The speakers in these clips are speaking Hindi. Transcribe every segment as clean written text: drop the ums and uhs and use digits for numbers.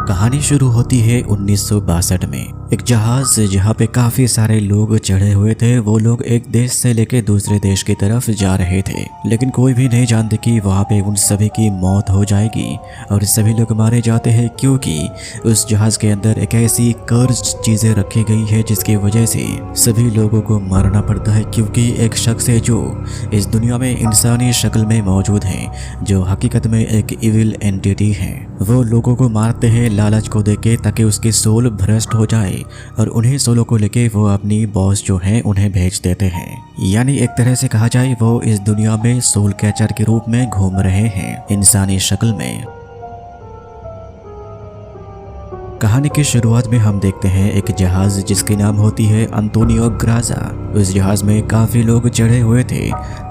कहानी शुरू होती है 1962 में। एक जहाज जहाँ पे काफी सारे लोग चढ़े हुए थे। वो लोग एक देश से लेके दूसरे देश की तरफ जा रहे थे, लेकिन कोई भी नहीं जानते कि वहाँ पे उन सभी की मौत हो जाएगी और सभी लोग मारे जाते हैं, क्योंकि उस जहाज के अंदर एक ऐसी कर्ज चीजें रखी गई है जिसकी वजह से सभी लोगों को मारना पड़ता है। क्योंकि एक शख्स है जो इस दुनिया में इंसानी शक्ल में मौजूद है, जो हकीकत में एक इविल एंटिटी है। वो लोगों को मारते हैं लालच को देके, ताकि उसकी सोल भ्रष्ट हो जाए और उन्हीं सोलों को लेके वो अपनी बॉस जो है उन्हें भेज देते हैं। यानी एक तरह से कहा जाए वो इस दुनिया में सोल कैचर के रूप में घूम रहे हैं इंसानी शक्ल में। कहानी की शुरुआत में हम देखते हैं एक जहाज जिसकी नाम होती है अंतोनियो ग्राजा। उस जहाज में काफी लोग चढ़े हुए थे।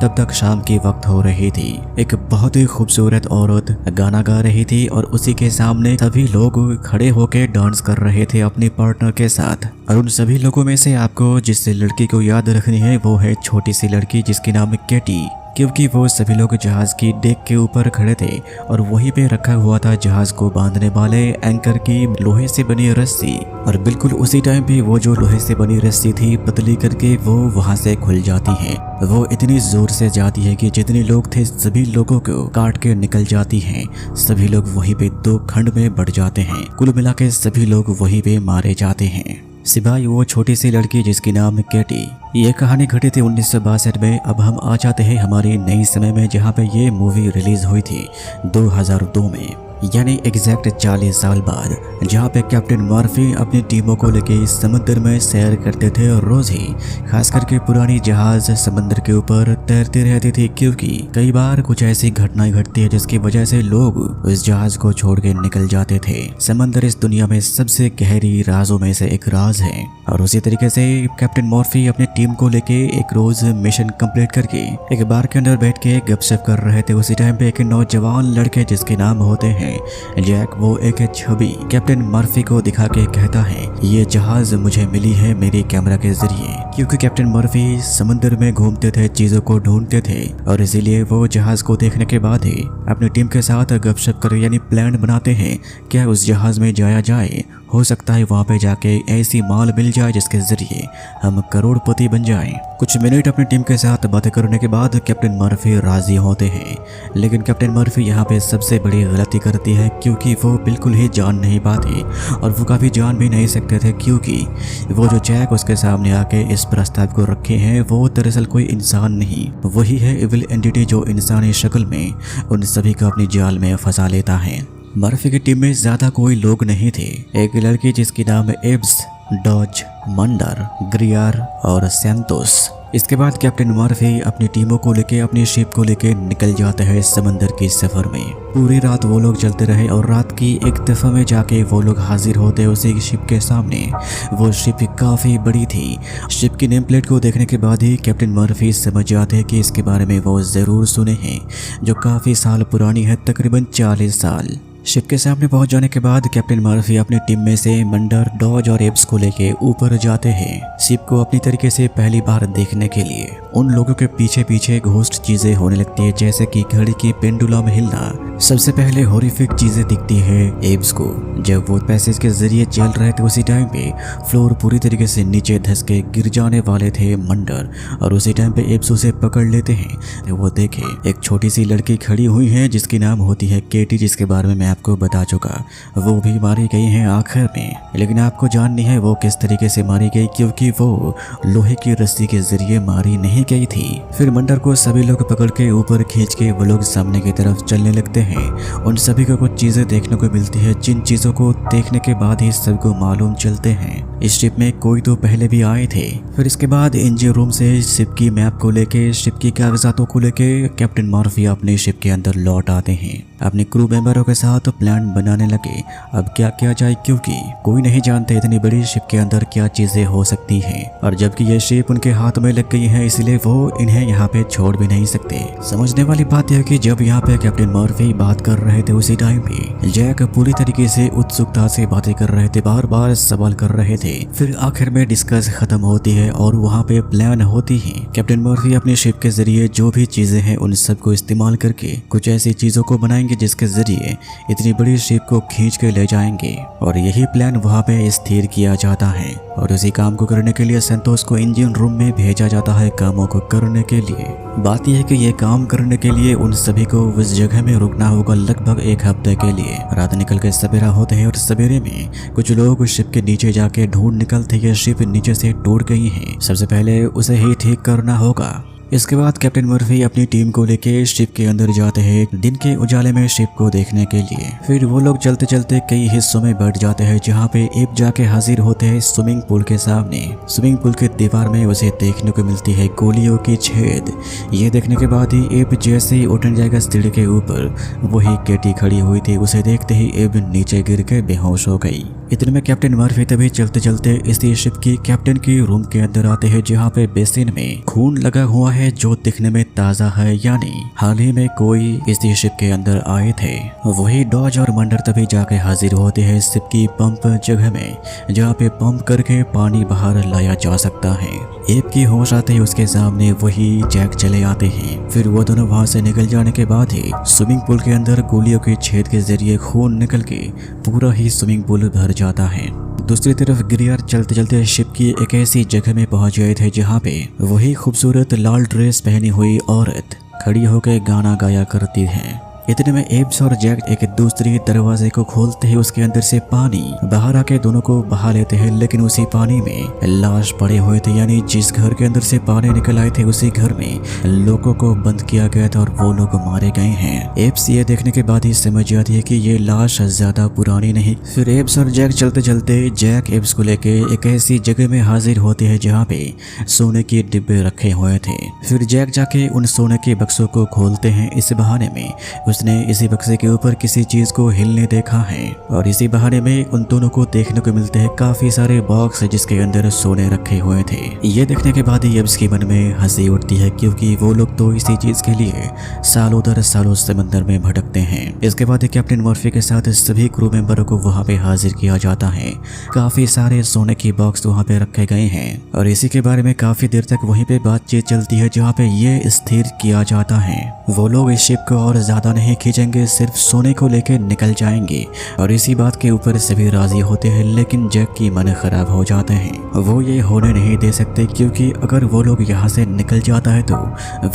तब तक शाम की वक्त हो रही थी। एक बहुत ही खूबसूरत औरत गाना गा रही थी और उसी के सामने सभी लोग खड़े होकर डांस कर रहे थे अपनी पार्टनर के साथ। और उन सभी लोगों में से आपको जिस लड़की को याद रखनी है वो है छोटी सी लड़की जिसकी नाम है केटी, क्योंकि वो सभी लोग जहाज की डेक के ऊपर खड़े थे और वहीं पे रखा हुआ था जहाज को बांधने वाले एंकर की लोहे से बनी रस्सी। और बिल्कुल उसी टाइम पे वो जो लोहे से बनी रस्सी थी पतली करके वो वहां से खुल जाती है। वो इतनी जोर से जाती है कि जितने लोग थे सभी लोगों को काट के निकल जाती है। सभी लोग वहीं पे दो खंड में बढ़ जाते हैं। कुल मिला के सभी लोग वहीं पे मारे जाते हैं, सिवाय वो छोटी सी लड़की जिसकी नाम है केटी। ये कहानी घटी थी 1962 में। अब हम आ जाते हैं हमारी नई समय में, जहाँ पे ये मूवी रिलीज हुई थी 2002 में, यानी एग्जैक्ट 40 साल बाद, जहाँ पे कैप्टन मर्फी अपनी टीमों को लेके समुद्र में सैर करते थे और रोज ही खास करके पुरानी जहाज समुद्र के ऊपर तैरती रहती थी। क्योंकि कई बार कुछ ऐसी घटनाएं घटती है जिसकी वजह से लोग उस जहाज को छोड़ के निकल जाते थे। समंदर इस दुनिया में सबसे गहरी राजों में से एक राज है। और उसी तरीके से कैप्टन मर्फी अपनी टीम को लेके एक रोज मिशन कंप्लीट करके एक बार के अंदर बैठ के गपशप कर रहे थे। उसी टाइम पे एक नौजवान लड़के जिसके नाम होते हैं जैक, वो एक छवि कैप्टन मर्फी को दिखा के कहता है ये जहाज मुझे मिली है मेरी कैमरा के जरिए। क्योंकि कैप्टन मर्फी समुद्र में घूमते थे, चीजों को ढूंढते थे और इसीलिए वो जहाज को देखने के बाद ही अपनी टीम के साथ गपशप कर यानी प्लान बनाते हैं क्या उस जहाज में जाया जाए। हो सकता है वहाँ पे जाके ऐसी माल मिल जाए जिसके जरिए हम करोड़पति बन जाएं। कुछ मिनट अपनी टीम के साथ बातें करने के बाद कैप्टन मर्फी राजी होते हैं, लेकिन कैप्टन मर्फी यहाँ पे सबसे बड़ी गलती करती है, क्योंकि वो बिल्कुल ही जान नहीं पाते और वो काफ़ी जान भी नहीं सकते थे। क्योंकि वो जो जैक उसके सामने आके इस प्रस्ताव को रखे हैं वो दरअसल कोई इंसान नहीं, वही है इविल एंटिटी जो इंसानी शक्ल में उन सभी को अपनी जाल में फंसा लेता है। मर्फी की टीम में ज्यादा कोई लोग नहीं थे। एक लड़की जिसकी नाम है एब्स, डॉज, मंडर, ग्रियार और सैंतोस। इसके बाद कैप्टन मर्फी अपनी टीमों को लेके अपनी शिप को लेके निकल जाते हैं समंदर की सफर में। पूरी रात वो लोग चलते रहे और रात की एक दफा में जाके वो लोग हाजिर होते उसी शिप के सामने। वो शिप काफी बड़ी थी। शिप की नेम प्लेट को देखने के बाद ही कैप्टन मर्फी समझ जाते हैं कि इसके बारे में वो जरूर सुने हैं, जो काफी साल पुरानी है, तकरीबन 40 साल। शिप के सामने पहुंच जाने के बाद कैप्टन मर्फी अपनी टीम में से मंडर, डॉज और एब्स को लेके ऊपर जाते हैं शिप को अपनी तरीके से पहली बार देखने के लिए। उन लोगों के पीछे पीछे घोस्ट चीजें होने लगती है, जैसे कि घड़ी की पेंडुलम हिलना। सबसे पहले हॉरिफिक चीजें दिखती है एब्स को। जब वो पैसेज के जरिए चल रहे थे उसी टाइम पे फ्लोर पूरी तरीके से नीचे धंस के गिर जाने वाले थे मंडर, और उसी टाइम पे एब्स उसे पकड़ लेते हैं। वो देखे एक छोटी सी लड़की खड़ी हुई है जिसकी नाम होती है केटी, जिसके बारे में मैं आपको बता चुका। वो भी मारी गई है आखिर में, लेकिन आपको जाननी है वो किस तरीके से मारी गई, क्योंकि वो लोहे की रस्सी के जरिए मारी नहीं गई थी। फिर मंडर को सभी लोग पकड़ के ऊपर खींच के वो लोग सामने की तरफ चलने लगते हैं। उन सभी को कुछ चीजें देखने को मिलती है, जिन चीजों को देखने के बाद ही सबको मालूम चलते हैं इस शिप में कोई तो पहले भी आए थे। फिर इसके बाद इंजन रूम से शिप की मैप को लेके, शिप की कागजातों को लेके कैप्टन मर्फी अपने शिप के अंदर लौट आते हैं। अपने क्रू मेंबरों के साथ प्लान बनाने लगे अब क्या किया जाए, क्योंकि कोई नहीं जानते इतनी बड़ी शिप के अंदर क्या चीजें हो सकती हैं। और जबकि ये शिप उनके हाथ में लग गई है, इसलिए वो इन्हें यहाँ पे छोड़ भी नहीं सकते। समझने वाली बात यह कि जब यहाँ पे कैप्टन मर्फी बात कर रहे थे उसी टाइम पे जैक पूरी तरीके से उत्सुकता से बातें कर रहे थे, बार बार सवाल कर रहे थे। फिर आखिर में डिस्कस खत्म होती है और वहाँ पे प्लान होती है। कैप्टन मर्फी अपनी शिप के जरिए जो भी चीजें हैं उन सबको इस्तेमाल करके कुछ ऐसी चीजों को बनाएंगे जिसके जरिए इतनी बड़ी शिप को खींच के ले जाएंगे और यही प्लान वहाँ पे स्थिर किया जाता है। और उसी काम को करने के लिए संतोष को इंजन रूम में भेजा जाता है कामों को करने के लिए। बात यह है कि ये काम करने के लिए उन सभी को उस जगह में रुकना होगा लगभग 1 हफ्ते के लिए। रात निकल के सवेरा होते हैं और सवेरे में कुछ लोग शिप के नीचे जाके ढूंढ निकलते हैं शिप नीचे से टूट गई है, सबसे पहले उसे ही ठीक करना होगा। इसके बाद कैप्टन मर्फी अपनी टीम को लेके शिप के अंदर जाते हैं दिन के उजाले में शिप को देखने के लिए। फिर वो लोग चलते चलते कई हिस्सों में बैठ जाते हैं जहाँ पे एब जाके हाजिर होते हैं स्विमिंग पूल के सामने। स्विमिंग पूल के दीवार में उसे देखने को मिलती है गोलियों की छेद। ये देखने के बाद ही एब जैसे ही उठने जाएगा सीढ़ी के ऊपर, वही केटी खड़ी हुई थी, उसे देखते ही एब नीचे गिर के बेहोश हो गई। इतने में कैप्टन मर्फी तभी चलते चलते इसी शिप की कैप्टन के रूम के अंदर आते हैं जहाँ पे बेसिन में खून लगा हुआ है जो दिखने में ताजा है, यानी हाल ही में कोई इसी शिप के अंदर आए थे। वही डॉज और मंडर तभी जाके हाजिर होते हैं शिप की पंप जगह में जहाँ पे पंप करके पानी बाहर लाया जा सकता है। एब की होश आते ही उसके सामने वही जैक चले आते हैं। फिर वो दोनों वहां से निकल जाने के बाद ही स्विमिंग पूल के अंदर गोलियों के छेद के जरिए खून निकल के पूरा ही स्विमिंग पूल भर जाता है। दूसरी तरफ गिरियर चलते चलते शिप की एक ऐसी जगह में पहुंच गए थे जहाँ पे वही खूबसूरत लाल ड्रेस पहनी हुई औरत खड़ी होकर गाना गाया करती है। इतने में एब्स और जैक एक दूसरी दरवाजे को खोलते हैं, उसके अंदर से पानी बाहर आके दोनों को बहा लेते हैं। लेकिन उसी पानी में लाश पड़े हुए थे, यानी जिस घर के अंदर से पानी निकल आए थे उसी घर में लोगों को बंद किया गया था और वो लोग मारे गए हैं। एब्स ये देखने के बाद ही समझ जाती है कि ये लाश ज्यादा पुरानी नहीं। फिर एब्स और जैक चलते चलते जैक एब्स को लेके एक ऐसी जगह में हाजिर होते हैं जहाँ पे सोने के डिब्बे रखे हुए थे। फिर जैक जाके उन सोने के बक्सों को खोलते हैं। इस बहाने में उसने इसी बक्से के ऊपर किसी चीज को हिलने देखा है और इसी बहाने में उन दोनों को देखने को मिलते हैं काफी सारे बॉक्स जिसके अंदर सोने रखे हुए थे। ये देखने के बाद ही एब्स के मन में हंसी उठती है क्योंकि वो लोग तो इसी चीज के लिए सालों दर सालों समंदर में भटकते हैं। इसके बाद कैप्टन मर्फी के साथ सभी क्रू मेंबरों को वहाँ पे हाजिर किया जाता है। काफी सारे सोने की बॉक्स वहाँ पे रखे गए हैं और इसी के बारे में काफी देर तक वहीं पे बातचीत चलती है जहाँ पे ये स्थिर किया जाता है वो लोग इस शिप को और ज्यादा नहीं खींचेंगे, सिर्फ सोने को लेकर निकल जाएंगे। और इसी बात के ऊपर सभी राजी होते हैं, लेकिन जैक की मन खराब हो जाते हैं। वो ये होने नहीं दे सकते क्योंकि अगर वो लोग यहाँ से निकल जाता है तो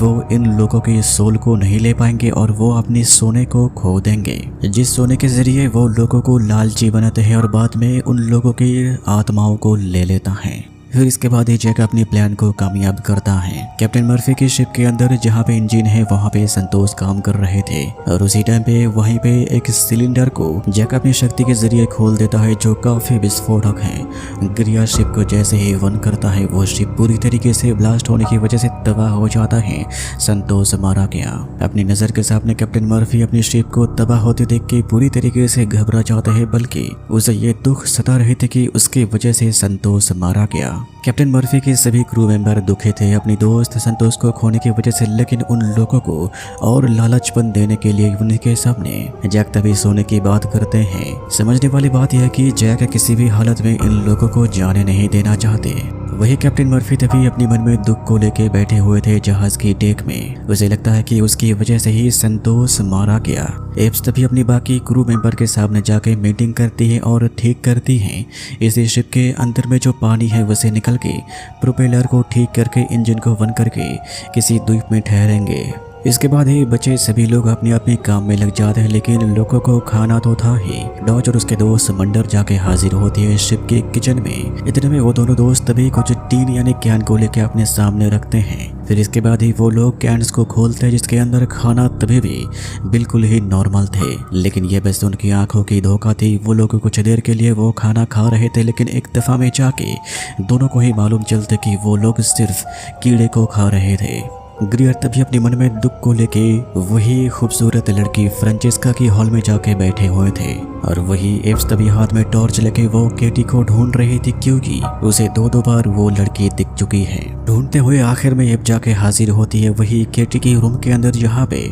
वो इन लोगों की सोल को नहीं ले पाएंगे और वो अपनी सोने को खो देंगे, जिस सोने के जरिए वो लोगों को लालची बनाते हैं और बाद में उन लोगों की आत्माओं को ले लेता है। फिर इसके बाद ही जैक अपनी प्लान को कामयाब करता है। कैप्टन मर्फी की शिप के अंदर जहाँ पे इंजन है वहाँ पे संतोष काम कर रहे थे और उसी टाइम पे वहीं पे एक सिलेंडर को जैक अपनी शक्ति के जरिए खोल देता है जो काफी विस्फोटक है। गिरिया शिप को जैसे ही वन करता है वो शिप पूरी तरीके से ब्लास्ट होने की वजह से तबाह हो जाता है। संतोष मारा गया। अपनी नजर के सामने कैप्टन मर्फी अपनी शिप को तबाह होते देख के पूरी तरीके से घबरा जाता है, बल्कि उसे ये दुख सता रहे थे कि उसकी वजह से संतोष मारा गया। कैप्टन मर्फी के सभी क्रू मेंबर दुखी थे अपनी दोस्त संतोष को खोने की वजह से, लेकिन उन लोगों को और लालचपन देने के लिए उनके सामने जैक तभी सोने की बात करते हैं। समझने वाली बात यह है कि जैक किसी भी हालत में इन लोगों को जाने नहीं देना चाहते। वही कैप्टन मर्फी तभी अपनी मन में दुख को लेके बैठे हुए थे जहाज की डेक में। उसे लगता है कि उसकी वजह से ही संतोष मारा गया। एब्स तभी अपनी बाकी क्रू मेंबर के सामने जाके मीटिंग करती है और ठीक करती है। इसी शिप के अंदर में जो पानी है उसे निकल के प्रोपेलर को ठीक करके इंजन को बंद करके किसी द्वीप में ठहरेंगे। इसके बाद ही बचे सभी लोग अपने अपने काम में लग जाते हैं, लेकिन लोगों को खाना तो था ही। डॉज और उसके दोस्त मंडर जाके हाजिर होती है शिप के किचन में। इतने में वो दोनों दोस्त तभी कुछ टीन यानी कैन को लेके अपने सामने रखते हैं। फिर इसके बाद ही वो लोग कैंस को खोलते हैं जिसके अंदर खाना तभी भी बिल्कुल ही नॉर्मल थे, लेकिन ये बस उनकी आंखों की धोखा थी। वो लोग कुछ देर के लिए वो खाना खा रहे थे, लेकिन एक दफा में जाके दोनों को ही मालूम चलते कि वो लोग सिर्फ कीड़े को खा रहे थे। ग्रियर तभी अपने मन में दुख को लेके वही खूबसूरत लड़की फ्रांचेस्का की हॉल में जाके बैठे हुए थे और वही एब्स तभी हाथ में टॉर्च लेके वो केटी को ढूंढ रही थी क्योंकि उसे दो बार वो लड़की दिख चुकी है। ढूंढते हुए आखिर में एब जाके हाजिर होती है वही केटी की रूम के अंदर जहाँ पे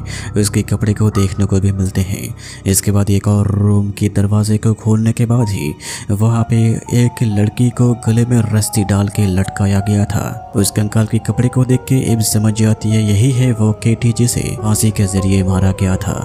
उसके कपड़े को देखने को भी मिलते हैं। इसके बाद एक और रूम के दरवाजे को खोलने के बाद ही वहाँ पे एक लड़की को गले में रस्सी डाल के लटकाया गया था। उस कंकाल के कपड़े को देख के एब समझ जाती है यही है वो केटी जिसे फांसी के जरिए मारा गया था।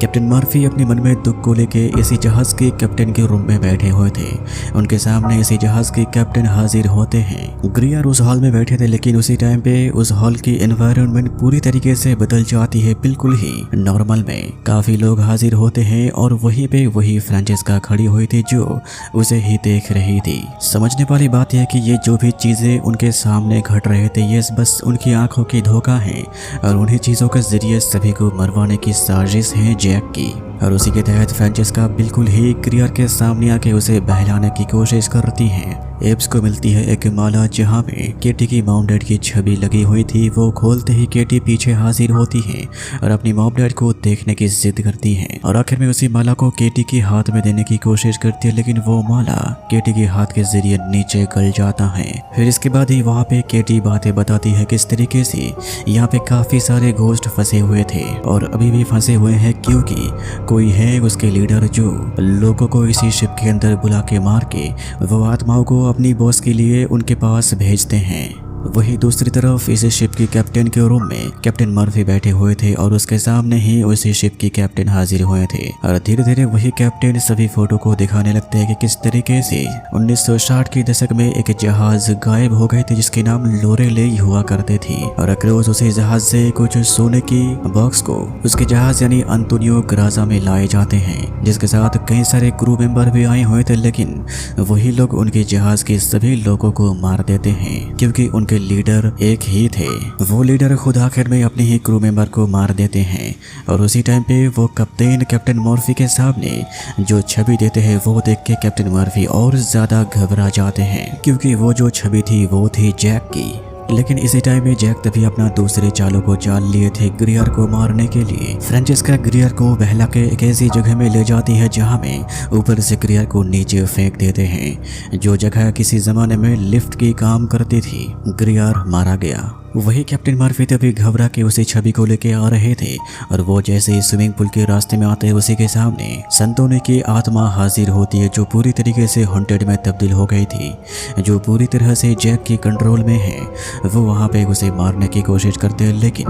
कैप्टन मर्फी अपने मन में दुख को लेके इसी जहाज के कैप्टन के रूम में बैठे हुए थे। उनके सामने इसी जहाज के कैप्टन हाजिर होते हैं। ग्रियर उस हॉल में बैठे थे, लेकिन उसी टाइम पे उस हॉल की एनवायरनमेंट पूरी तरीके से बदल जाती है, बिल्कुल ही नॉर्मल में। काफी लोग हाजिर होते हैं और वहीं पे वही फ्रांचेस्का खड़ी हुई थी जो उसे ही देख रही थी। समझने वाली बात यह कि ये जो भी चीजें उनके सामने घट रहे थे ये बस उनकी आंखों की धोखा है और उन्हीं चीजों के जरिए सभी को मरवाने की साजिश है जैक की। और उसी के तहत फ्रांचेस्का बिल्कुल ही ग्रियर के सामने आके उसे बहलाने की कोशिश करती है। एब्स को मिलती है एक माला जहाँ पे केटी की मॉम डैड की छवि लगी हुई थी। वो खोलते ही केटी पीछे हाजिर होती है और अपनी मॉम डैड को देखने की जिद करती है और आखिर में उसी माला को केटी के हाथ में देने की कोशिश करती है, लेकिन वो माला केटी के हाथ के जरिए नीचे गल जाता है। फिर इसके बाद ही वहाँ पे केटी बातें बताती है किस तरीके से यहाँ पे काफी सारे घोस्ट फंसे हुए थे और अभी भी फंसे हुए हैं, क्योंकि कोई है उसके लीडर जो लोगों को इसी शिप के अंदर बुला के मार के वो आत्माओं को अपनी बॉस के लिए उनके पास भेजते हैं। वही दूसरी तरफ इस शिप की कैप्टन के रूम में कैप्टन मर्फी बैठे हुए थे और उसके सामने ही उसी शिप की कैप्टन हाजिर हुए थे और धीरे धीरे वही कैप्टन सभी फोटो को दिखाने लगते हैं कि किस तरीके से 1960 के दशक में एक जहाज गायब हो गए थे जिसके नाम लोरेले हुआ करते थी और अक्रोज उसी जहाज से कुछ सोने की बॉक्स को उसके जहाज यानी अंतोनियो ग्राजा में लाए जाते हैं, जिसके साथ कई सारे क्रू मेंबर भी आए हुए थे, लेकिन वही लोग उनके जहाज के सभी लोगों को मार देते हैं क्योंकि उनके लीडर एक ही थे। वो लीडर खुद आखिर में अपने ही क्रू मेंबर को मार देते हैं और उसी टाइम पे वो कैप्टन मर्फी के सामने जो छवि देते हैं वो देख के कैप्टन मर्फी और ज्यादा घबरा जाते हैं क्योंकि वो जो छवि थी वो थी जैक की। लेकिन इसी टाइम में जैक तभी अपना दूसरे चालों को चाल लिए थे ग्रियर को मारने के लिए। फ्रांचेस्का ग्रियर को बहला के एक ऐसी जगह में ले जाती है जहां में ऊपर से ग्रियर को नीचे फेंक देते हैं, जो जगह किसी जमाने में लिफ्ट की काम करती थी। ग्रियर मारा गया। वही कैप्टन मर्फी तभी घबरा के उसी छवि को लेके आ रहे थे और वो जैसे ही स्विमिंग पूल के रास्ते में आते हैं उसी के सामने संतोने की आत्मा हाजिर होती है जो पूरी तरीके से हॉन्टेड में तब्दील हो गई थी, जो पूरी तरह से जैक की कंट्रोल में है। वो वहाँ पे उसे मारने की कोशिश करते हैं, लेकिन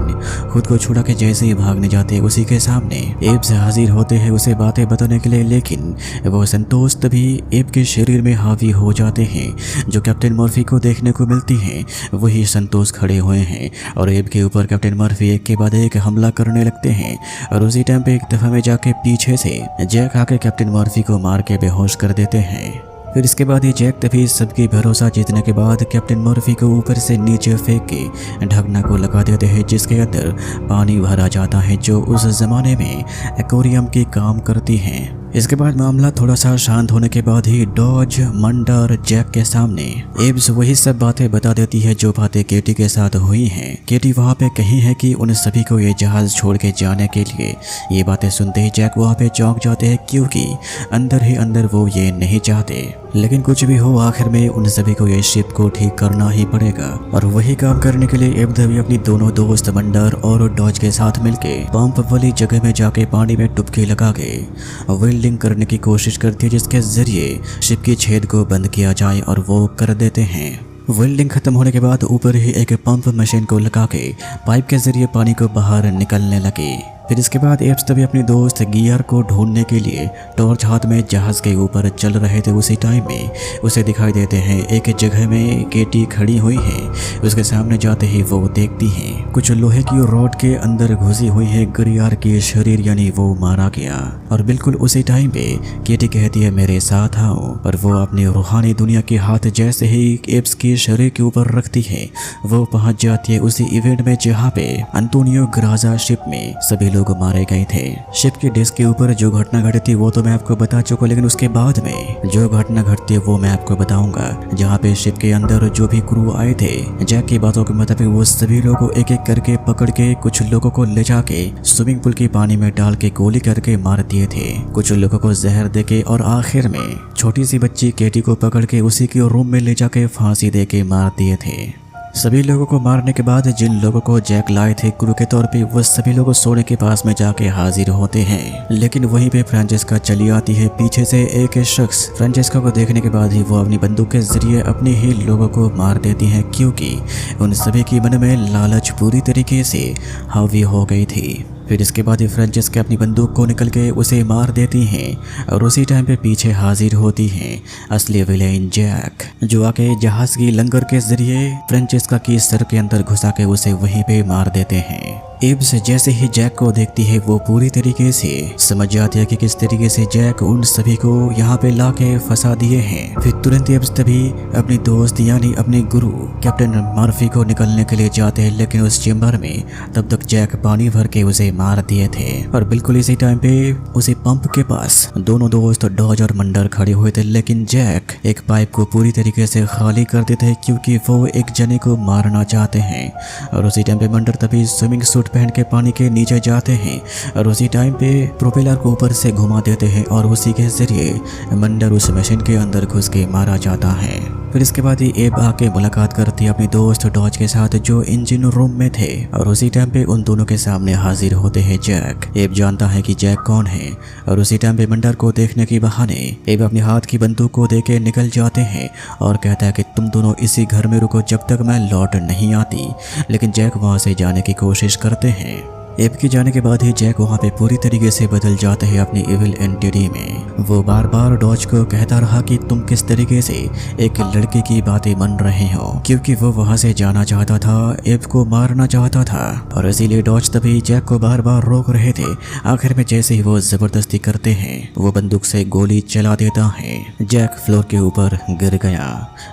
खुद को छुड़ा के जैसे ही भागने जाते हैं उसी के सामने एब्स हाजिर होते हैं उसे बातें बताने के लिए, लेकिन वो संतोष तभी एब के शरीर में हावी हो जाते हैं। जो कैप्टन मर्फी को देखने को मिलती है वही संतोष खड़े हुए हैं और एब के ऊपर कैप्टन मर्फी एक के बाद एक हमला करने लगते हैं और उसी टाइम पे एक दफा में जाके पीछे से जैक आके कैप्टन मर्फी को मार के बेहोश कर देते हैं। फिर इसके बाद ही जैक तभी सबकी भरोसा जीतने के बाद कैप्टन मर्फी को ऊपर से नीचे फेंक के ढकना को लगा देते हैं जिसके अंदर पानी भरा जाता है जो उस जमाने में एक्वेरियम की काम करती है। इसके बाद मामला थोड़ा सा शांत होने के बाद ही डॉज मंडर जैक के सामने एब्स वही सब बातें बता देती है जो बातें केटी के साथ हुई हैं। केटी वहाँ पे कही है कि उन सभी को ये जहाज छोड़ के जाने के लिए। ये बातें सुनते ही जैक वहाँ पे चौंक जाते हैं क्योंकि अंदर ही अंदर वो ये नहीं चाहते, लेकिन कुछ भी हो आखिर में उन सभी को ये शिप को ठीक करना ही पड़ेगा और वही काम करने के लिए एब भी अपनी दोनों दोस्त मंडर और डॉज के साथ मिलके पंप वाली जगह में जाके पानी में डुबकी लगा के वेल्डिंग करने की कोशिश करती है जिसके जरिए शिप की छेद को बंद किया जाए और वो कर देते हैं। वेल्डिंग खत्म होने के बाद ऊपर ही एक पंप मशीन को लगा के पाइप के जरिए पानी को बाहर निकलने लगे। फिर इसके बाद एब्स तभी अपने दोस्त गियर को ढूंढने के लिए टॉर्च हाथ में जहाज के ऊपर चल रहे थे। उसी टाइम में उसे दिखाई देते हैं एक जगह में केटी खड़ी हुई है। उसके सामने जाते ही वो देखती है कुछ लोहे की रॉड के अंदर घुसी हुई है गियर की शरीर, यानी वो मारा गया। और बिल्कुल उसी टाइम पे केटी कहती है मेरे साथ आओ, और वो अपनी रूहानी दुनिया के हाथ जैसे ही एब्स के शरीर के ऊपर रखती है वो पहुंच जाती है उसी इवेंट में जहाँ पे अंतोनियो ग्राजा शिप में सभी लोग मारे गए थे। शिप के डिस्क के ऊपर जो घटना घटी थी वो तो मैं आपको बता चुका, लेकिन उसके बाद में जो घटना घटती है वो मैं आपको बताऊंगा। जहाँ पे शिप के अंदर जो भी क्रू आए थे जैक की बातों के मुताबिक वो सभी लोगों को एक एक करके पकड़ के कुछ लोगों को ले जाके स्विमिंग पूल के पानी में डाल के गोली करके मार दिए थे, कुछ लोगों को जहर देके और आखिर में छोटी सी बच्ची केटी को पकड़ के उसी के रूम में ले जाके फांसी दे के मार दिए थे। सभी लोगों को मारने के बाद जिन लोगों को जैक लाए थे क्रू के तौर पे वो सभी लोग सोने के पास में जाके हाजिर होते हैं, लेकिन वहीं पे फ्रांचेस्का चली आती है। पीछे से एक शख्स फ्रांचेस्का को देखने के बाद ही वो अपनी बंदूक के जरिए अपने ही लोगों को मार देती है क्योंकि उन सभी की मन में लालच पूरी तरीके से हावी हो गई थी। फिर इसके बाद ही फ्रेंचेस्का अपनी बंदूक को निकल के उसे मार देती हैं और उसी टाइम पे पीछे हाजिर होती हैं असली विलेन जैक, जो आके जहाज की लंगर के जरिए फ्रेंचेस्का की सर के अंदर घुसा के उसे वहीं पे मार देते हैं। एब्स जैसे ही जैक को देखती है वो पूरी तरीके से समझ जाती है कि किस तरीके से जैक उन सभी को यहाँ पे लाके फंसा दिए हैं। फिर तुरंत एब्स तभी अपनी दोस्त यानी अपने गुरु कैप्टन मर्फी को निकलने के लिए जाते हैं, लेकिन उस चेम्बर में तब तक जैक पानी भर के उसे मार दिए थे। और बिल्कुल इसी टाइम पे उसे पंप के पास दोनों दोस्त डॉज और मंडर खड़े हुए थे, लेकिन जैक एक पाइप को पूरी तरीके से खाली कर देते हैं क्योंकि वो एक जने को मारना चाहते हैं। और उसी टाइम पे मंडर तभी स्विमिंग सूट पहन के पानी के नीचे जाते हैं और उसी टाइम पे प्रोपेलर को ऊपर से घुमा देते हैं और उसी के जरिए मंडर उस मशीन के अंदर घुस के मारा जाता है। फिर इसके बाद ही एब आके मुलाकात करती है अपनी दोस्त डॉज के साथ जो इंजन रूम में थे और उसी टाइम पे उन दोनों के सामने हाजिर होते हैं जैक। एब जानता है कि जैक कौन है और उसी टाइम पे मंडर को देखने के बहाने एब अपने हाथ की बंदूक को देके निकल जाते हैं और कहता है कि तुम दोनों इसी घर में रुको जब तक मैं लौट नहीं आती, लेकिन जैक वहां से जाने की कोशिश करते हैं। एब के जाने के बाद ही जैक वहाँ पे पूरी तरीके से बदल जाता है अपनी इविल एंटिटी में। वो बार बार डॉज को कहता रहा कि तुम किस तरीके से एक लड़के की बातें मान रहे हो, क्योंकि वो वहाँ से जाना चाहता था, एब को मारना चाहता था और इसीलिए डॉज तभी जैक को बार बार रोक रहे थे। आखिर में जैसे ही वो जबरदस्ती करते हैं वो बंदूक से गोली चला देता है। जैक फ्लोर के ऊपर गिर गया,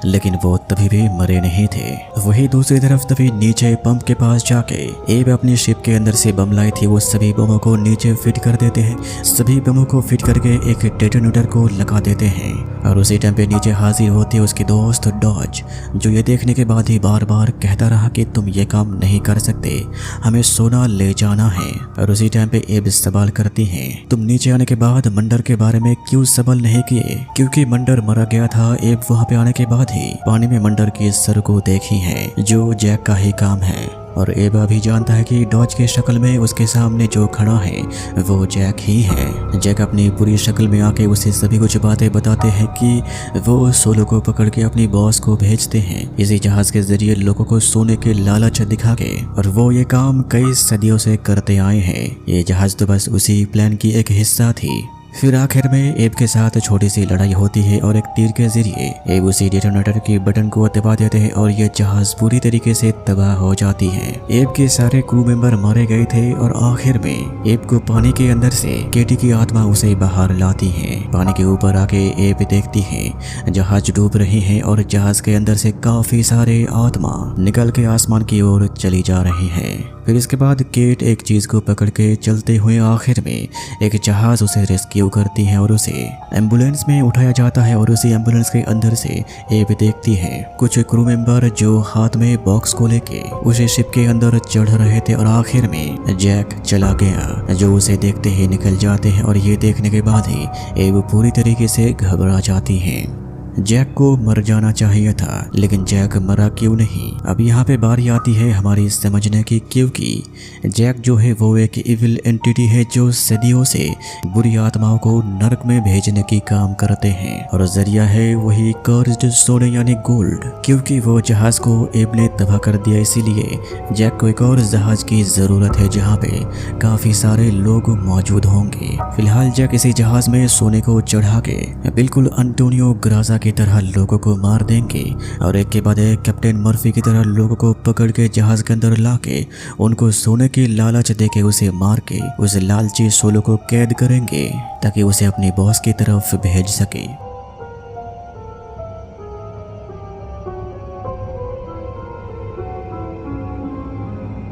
लेकिन वो तभी भी मरे नहीं थे। वही दूसरी तरफ तभी नीचे पंप के पास जाके एब अपनी शिप के अंदर से बम लाई थी वो सभी बमों को नीचे फिट कर देते हैं। सभी बमों को फिट करके एक डेटोनेटर को लगा देते हैं और उसी टाइम पे नीचे हाजिर होती है उसकी दोस्त डॉज, जो ये देखने के बाद ही बार बार कहता रहा कि तुम ये काम नहीं कर सकते, हमें सोना ले जाना है। और उसी टाइम पे एब सवाल करती हैं तुम नीचे आने के बाद मंडर के बारे में क्यों सवाल नहीं किए, क्योंकि मंडर मरा गया था। एब वहाँ पे आने के बाद ही पानी में मंडर की सर को देखी है, जो जैक का ही काम है। और एबा भी जानता है कि डॉज के शक्ल में उसके सामने जो खड़ा है वो जैक ही है। जैक अपनी पूरी शक्ल में आके उसे सभी कुछ बातें बताते हैं कि वो सोलो को पकड़ के अपनी बॉस को भेजते हैं इसी जहाज के जरिए लोगों को सोने के लालच दिखा के, और वो ये काम कई सदियों से करते आए हैं। ये जहाज तो बस उसी प्लान की एक हिस्सा थी। फिर आखिर में एब के साथ छोटी सी लड़ाई होती है और एक तीर के जरिए एब उसी डेटोनेटर के बटन को दबा देते हैं और ये जहाज पूरी तरीके से तबाह हो जाती है। एब के सारे क्रू मेंबर मारे गए थे और आखिर में एब को पानी के अंदर से केटी की आत्मा उसे बाहर लाती है। पानी के ऊपर आके एब देखती है जहाज डूब रही है और जहाज के अंदर से काफी सारे आत्मा निकल के आसमान की ओर चली जा रही है। फिर इसके बाद केट एक चीज को पकड़ के चलते हुए आखिर में एक जहाज उसे रेस्क्यू करती है और उसे एम्बुलेंस में उठाया जाता है और उसी एम्बुलेंस के अंदर से एब देखती है कुछ क्रू मेंबर जो हाथ में बॉक्स को लेके उसे शिप के अंदर चढ़ रहे थे और आखिर में जैक चला गया, जो उसे देखते ही निकल जाते हैं। और ये देखने के बाद ही एब पूरी तरीके से घबरा जाती है। जैक को मर जाना चाहिए था, लेकिन जैक मरा क्यों नहीं। अब यहाँ पे बारी आती है हमारी समझने की, क्योंकि जैक जो है वो एक इविल एंटिटी है जो सदियों से बुरी आत्माओं को नरक में भेजने की काम करते हैं और जरिया है वही कर्स्ड सोने यानी गोल्ड। क्योंकि वो जहाज को एब ने तबाह कर दिया, इसीलिए जैक को एक और जहाज की जरूरत है जहाँ पे काफी सारे लोग मौजूद होंगे। फिलहाल जैक इसी जहाज में सोने को चढ़ा के बिल्कुल अंटोनियो ग्राजा की तरह लोगों को मार देंगे और एक के बाद एक कैप्टन मर्फी की तरह लोगों को पकड़ के जहाज के अंदर लाके उनको सोने की लालच देके उसे मार के उस लालची सोलो को कैद करेंगे ताकि उसे अपनी बॉस की तरफ भेज सके।